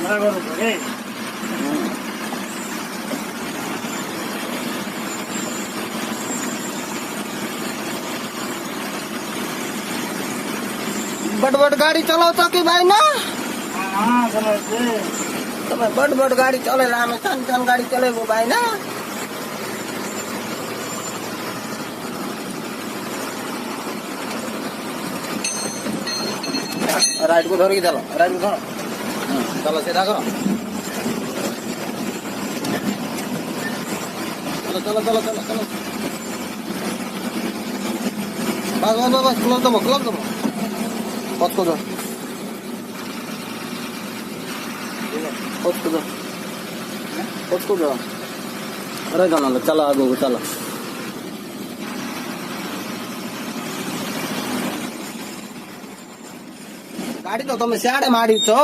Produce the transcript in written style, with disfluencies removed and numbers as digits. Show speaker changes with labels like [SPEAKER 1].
[SPEAKER 1] बरोबर आहे.
[SPEAKER 2] बड़ गाड़ी चलावता कि भाई ना?
[SPEAKER 1] हाँ चलाते.
[SPEAKER 2] તમે બડ ગાડી ચલેલા અમે ચન ગાડી ચલાવ્યો ભાઈ ના राइट को धरो चलो राइट को धरो चलो सीधा करो चलो चलो चलो चलो चलो बस बस बस क्लोज दबो पद को दो उसको दो अरे जाना चलो आगे को चलो गाड़ी तो तुम सियाड़े मारी छो